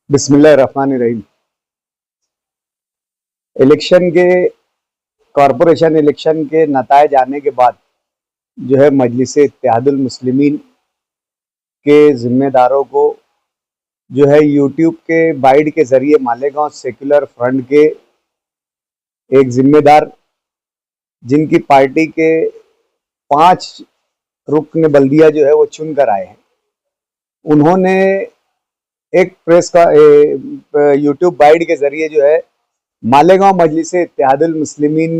बिस्मिल्लाहिर्रहमानिर्रहीम। इलेक्शन के corporation election के नतायज आने के बाद जो है मजलिस इत्तेहादुल मुस्लिमीन के जिम्मेदारों को जो है यूट्यूब के बाइट के जरिए मालेगांव सेक्युलर फ्रंट के एक जिम्मेदार जिनकी पार्टी के 5 रुकन बल्दिया जो है वो चुन कर आए हैं, उन्होंने एक प्रेस का यूट्यूब बाइट के जरिए जो है मालेगांव मजलिस इत्तेहादुल मुस्लिमीन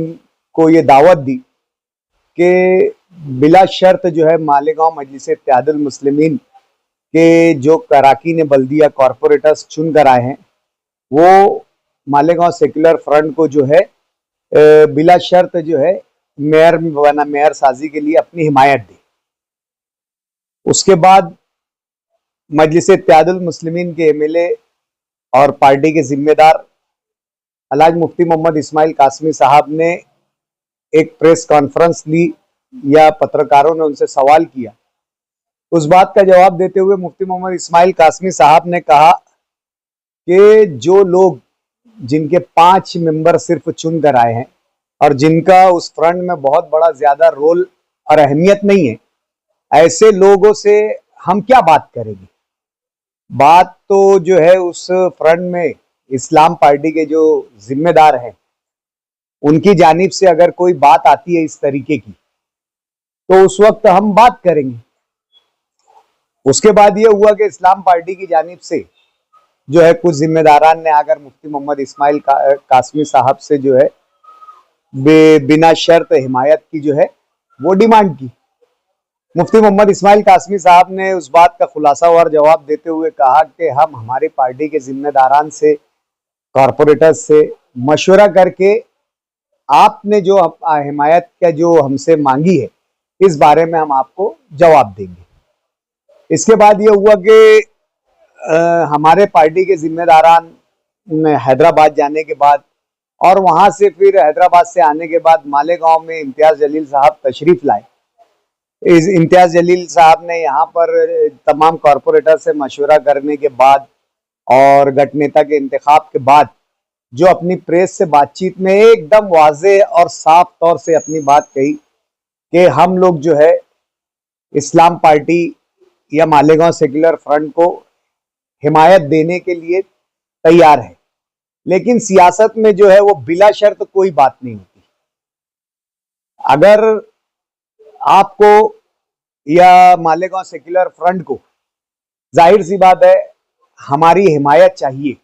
को ये दावत दी कि बिला शर्त जो है मालेगांव मजलिस इत्तेहादुल मुस्लिमीन के जो कराकीन बल्दिया कॉरपोरेटर्स चुन कर आए हैं वो मालेगांव सेक्युलर फ्रंट को जो है बिला शर्त जो है मेयर साजी के लिए अपनी हिमायत दी। उसके बाद मजलिस इत्तेहादुल मुस्लिमीन के एमएलए और पार्टी के जिम्मेदार अलहाज मुफ्ती मोहम्मद इस्माइल कासमी साहब ने एक प्रेस कॉन्फ्रेंस ली या पत्रकारों ने उनसे सवाल किया। उस बात का जवाब देते हुए मुफ्ती मोहम्मद इस्माइल कासमी साहब ने कहा कि जो लोग जिनके 5 मेंबर सिर्फ चुन कर आए हैं और जिनका उस फ्रंट में बहुत बड़ा ज्यादा रोल और अहमियत नहीं है, ऐसे लोगों से हम क्या बात करेंगे। बात तो जो है उस फ्रंट में इस्लाम पार्टी के जो जिम्मेदार हैं उनकी जानिब से अगर कोई बात आती है इस तरीके की तो उस वक्त हम बात करेंगे। उसके बाद ये हुआ कि इस्लाम पार्टी की जानिब से जो है कुछ जिम्मेदारान ने आकर मुफ्ती मोहम्मद इस्माइल कासमी साहब से जो है बिना शर्त हिमायत की जो है वो डिमांड की। मुफ्ती मोहम्मद इस्माइल कासमी साहब ने उस बात का खुलासा और जवाब देते हुए कहा कि हम हमारी पार्टी के जिम्मेदारान से कॉरपोरेटर्स से मशवरा करके आपने जो हिमायत का जो हमसे मांगी है इस बारे में हम आपको जवाब देंगे। इसके बाद ये हुआ कि हमारे पार्टी के जिम्मेदारान हैदराबाद जाने के बाद और वहां से फिर हैदराबाद से आने के बाद मालेगांव में इम्तियाज जलील साहब तशरीफ लाए। इस इम्तियाज जलील साहब ने यहाँ पर तमाम कॉरपोरेटर से मशवरा करने के बाद और गठनेता के इंतखाब के बाद जो अपनी प्रेस से बातचीत में एकदम वाज़े और साफ तौर से अपनी बात कही कि हम लोग जो है इस्लाम पार्टी या मालेगांव सेक्युलर फ्रंट को हिमायत देने के लिए तैयार है, लेकिन सियासत में जो है वो बिला शर्त कोई बात नहीं होती। अगर आपको या मालेगांव सेक्युलर फ्रंट को जाहिर सी बात है हमारी हिमायत चाहिए,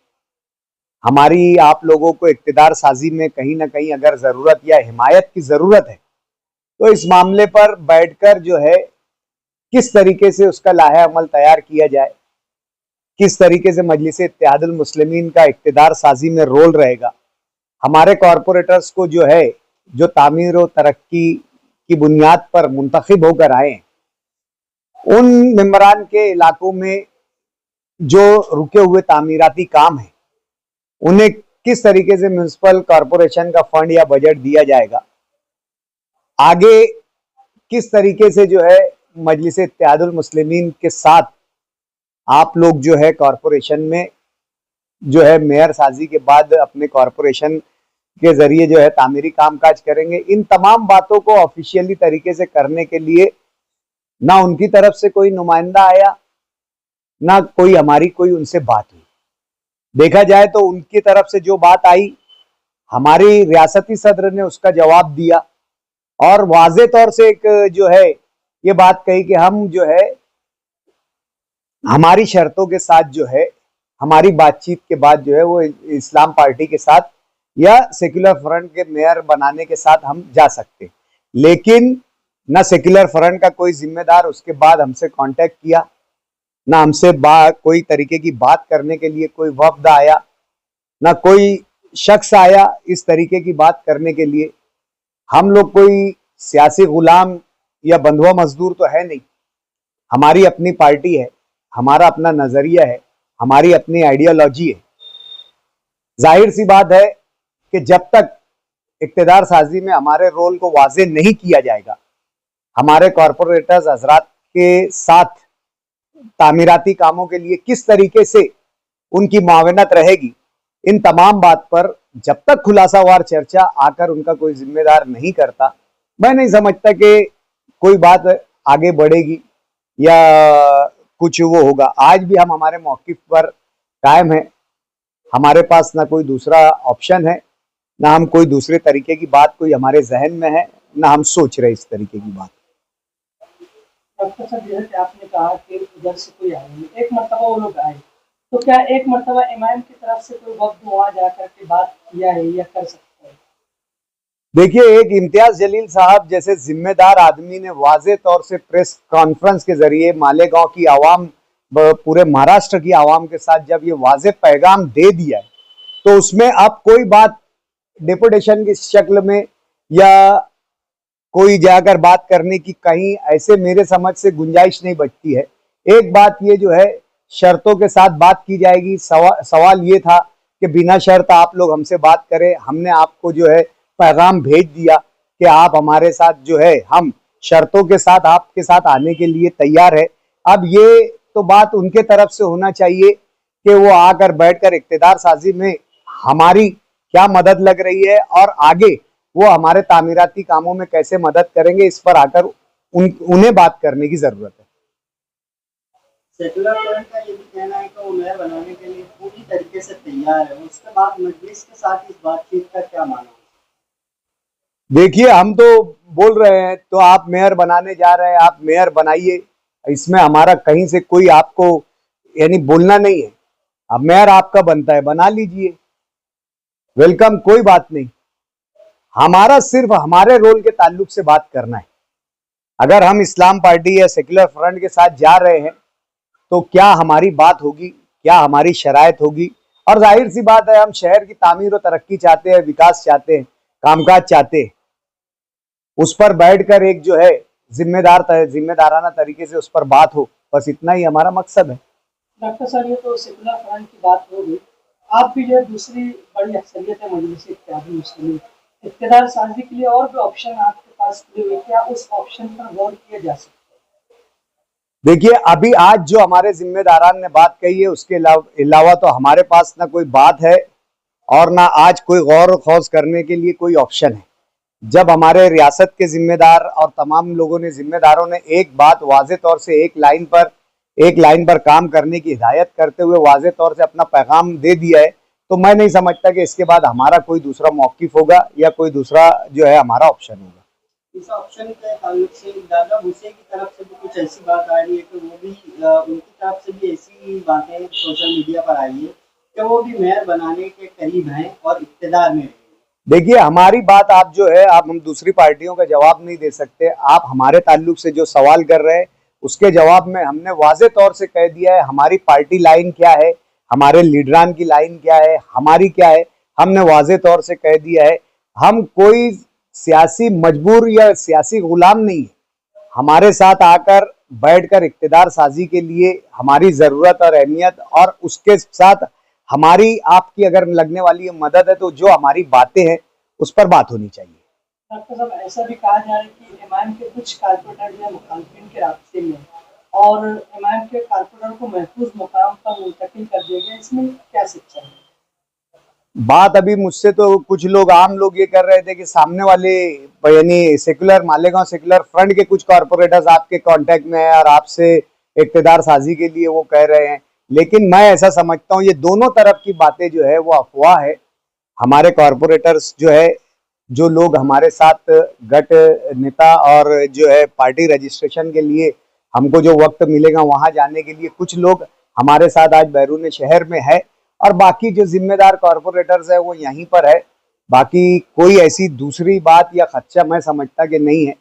हमारी आप लोगों को इक्तिदार साजी में कहीं ना कहीं अगर जरूरत या हिमायत की जरूरत है तो इस मामले पर बैठकर जो है किस तरीके से उसका लाहे अमल तैयार किया जाए, किस तरीके से मजलिस इत्तेहादुल मुस्लिमीन का इक्तिदार साजी में रोल रहेगा। हमारे कॉरपोरेटर्स को जो है जो तामीर और तरक्की की बुनियाद पर मुंतखब होकर आए उन मेंबरान के इलाकों में जो रुके हुए तामीराती काम है उन्हें किस तरीके से म्युनिसिपल कॉरपोरेशन का फंड या बजट दिया जाएगा, आगे किस तरीके से जो है मजलिस इत्तेहादुल मुस्लिमीन के साथ आप लोग जो है कॉरपोरेशन में जो है मेयर साजी के बाद अपने कॉरपोरेशन के जरिए जो है तामीरी कामकाज करेंगे। इन तमाम बातों को ऑफिशियली तरीके से करने के लिए ना उनकी तरफ से कोई नुमाइंदा आया, ना कोई हमारी कोई उनसे बात हुई। देखा जाए तो उनकी तरफ से जो बात आई हमारी रियासती सदर ने उसका जवाब दिया और वाज़े तौर से एक जो है ये बात कही कि हम जो है हमारी शर्तों के साथ जो है हमारी बातचीत के बाद जो है वो इस्लाम पार्टी के साथ या सेक्युलर फ्रंट के मेयर बनाने के साथ हम जा सकते, लेकिन ना सेक्युलर फ्रंट का कोई जिम्मेदार उसके बाद हमसे कांटेक्ट किया, ना हमसे कोई तरीके की बात करने के लिए कोई वफ्द आया, ना कोई शख्स आया इस तरीके की बात करने के लिए। हम लोग कोई सियासी गुलाम या बंधुआ मजदूर तो है नहीं, हमारी अपनी पार्टी है, हमारा अपना नजरिया है, हमारी अपनी आइडियोलॉजी है। जाहिर सी बात है कि जब तक इक्तिदार साजी में हमारे रोल को वाज़े नहीं किया जाएगा, हमारे कॉरपोरेटर्स हजरात के साथ तामीराती कामों के लिए किस तरीके से उनकी मावनत रहेगी, इन तमाम बात पर जब तक खुलासावार चर्चा आकर उनका कोई जिम्मेदार नहीं करता, मैं नहीं समझता कि कोई बात आगे बढ़ेगी या कुछ वो होगा। आज भी हम हमारे मौक़िफ़ पर कायम है, हमारे पास ना कोई दूसरा ऑप्शन है, ना हम कोई दूसरे तरीके की बात कोई हमारे जहन में है, ना हम सोच रहे इस तरीके की बात। डॉक्टर साहब, जैसे कि आपने कहा कि उधर से कोई आए नहीं, एक मरतबा वो लोग आए, तो क्या एक मरतबा इमाम की तरफ से कोई वक्त वहाँ जाकर के बात किया है या कर सकते हैं? देखिए, एक इम्तियाज जलील साहब जैसे जिम्मेदार आदमी ने वाज़े तौर से प्रेस कॉन्फ्रेंस के जरिए मालेगांव की आवाम, पूरे महाराष्ट्र की आवाम के साथ जब ये वाज़े पैगाम दे दिया है, तो उसमें अब कोई बात डेपुटेशन की शक्ल में या कोई जाकर बात करने की कहीं ऐसे मेरे समझ से गुंजाइश नहीं बचती है। एक बात ये जो है, शर्तों के साथ बात की जाएगी। सवाल ये था कि बिना शर्त आप लोग हमसे बात करें, हमने आपको जो है पैगाम भेज दिया कि आप हमारे साथ जो है, हम शर्तों के साथ आपके साथ आने के लिए तैयार है। अब ये तो बात उनके तरफ से होना चाहिए कि वो आकर बैठकर इक़्तिदार साजी में हमारी क्या मदद लग रही है और आगे वो हमारे तामीराती कामों में कैसे मदद करेंगे, इस पर आकर उन्हें बात करने की जरूरत है। सेकुलर फ्रंट का ये भी कहना है कि वो मेयर बनाने के लिए पूरी तरीके से तैयार है, उसके बाद मजलिस के साथ इस बातचीत का क्या माना? देखिए, हम तो बोल रहे हैं तो आप मेयर बनाने जा रहे हैं, आप मेयर बनाइए, इसमें हमारा कहीं से कोई आपको यानी बोलना नहीं है। अब मेयर आपका बनता है, बना लीजिए, वेलकम, कोई बात नहीं। हमारा सिर्फ हमारे रोल के ताल्लुक से बात करना है। अगर हम इस्लाम पार्टी या सेकुलर फ्रंट के साथ जा रहे हैं तो क्या हमारी बात होगी, क्या हमारी शरायत होगी, और जाहिर सी बात है, हम शहर की तामीर और तरक्की चाहते हैं, विकास चाहते हैं, कामकाज चाहते हैं। उस पर बैठकर एक जो है जिम्मेदाराना तरीके से उस पर बात हो, बस इतना ही हमारा मकसद है। डॉक्टर साहब, ये तो सेकुलर फ्रंट की बात हो गई, आप भी जो है दूसरी बड़ी अक्सरियत है मजलिस इत्तेहादुल मुस्लिमीन, इक़्तिदार साजी के लिए और भी ऑप्शन आपके पास खुले हुए, क्या उस ऑप्शन पर गौर किया जा सकता है? देखिए, अभी आज जो हमारे जिम्मेदारान ने बात कही है, उसके अलावा तो हमारे पास ना कोई बात है और ना आज कोई गौर खौज करने के लिए कोई ऑप्शन है। जब हमारे रियासत के जिम्मेदार और तमाम लोगों ने, जिम्मेदारों ने एक बात वाज़े तौर से एक लाइन पर काम करने की हिदायत करते हुए वाज़े तौर से अपना पैगाम दे दिया है, तो मैं नहीं समझता कि इसके बाद हमारा कोई दूसरा मौक़िफ़ होगा या कोई दूसरा जो है हमारा ऑप्शन होगा। इस ऑप्शन के ताल्लुक से दादा भूसे की तरफ से भी कुछ ऐसी बात आ रही है कि वो भी उनकी तरफ से भी ऐसी बातें सोशल मीडिया पर आई है कि वो भी मेयर बनाने के करीब हैं और इक़्तिदार में। देखिए, हमारी बात आप जो है, आप हम दूसरी पार्टियों का जवाब नहीं दे सकते। आप हमारे ताल्लुक से जो सवाल कर रहे हैं उसके जवाब में हमने वाज़े तौर से कह दिया है हमारी पार्टी लाइन क्या है, हमारे लीडरान की लाइन क्या है, हमारी क्या है, हमने वाज़े तौर से कह दिया है। हम कोई सियासी मजबूर या सियासी गुलाम नहीं है। हमारे साथ आकर बैठकर इक़्तिदार साजी के लिए हमारी ज़रूरत और अहमियत, और उसके साथ हमारी आपकी अगर लगने वाली मदद है, तो जो हमारी बातें हैं उस पर बात होनी चाहिए। डॉक्टर साहब, ऐसा भी कहा जा रहा है कि इमाम के कुछ कारपोरेटर जो है मुखालिफिन के रास्ते में और इमाम के कारपोरेटर को महफूज मुकाम पर मुंतकिल कर दिया गया, इसमें क्या सच्चाई है? बात अभी मुझसे तो कुछ लोग, आम लोग ये कर रहे थे कि सामने वाले यानी सेकुलर, मालेगांव सेकुलर फ्रंट के कुछ कॉर्पोरेटर्स आपके कांटेक्ट में है और आपसे इक़्तिदार साजी के लिए वो कह रहे हैं, लेकिन मैं ऐसा समझता हूँ ये दोनों तरफ की बातें जो है वो अफवाह है। हमारे कॉर्पोरेटर्स जो है, जो लोग हमारे साथ गट नेता और जो है पार्टी रजिस्ट्रेशन के लिए हमको जो वक्त मिलेगा वहां जाने के लिए, कुछ लोग हमारे साथ आज बैरून शहर में है और बाकी जो जिम्मेदार कॉर्पोरेटर्स है वो यहीं पर है। बाकी कोई ऐसी दूसरी बात या खदशा मैं समझता कि नहीं है।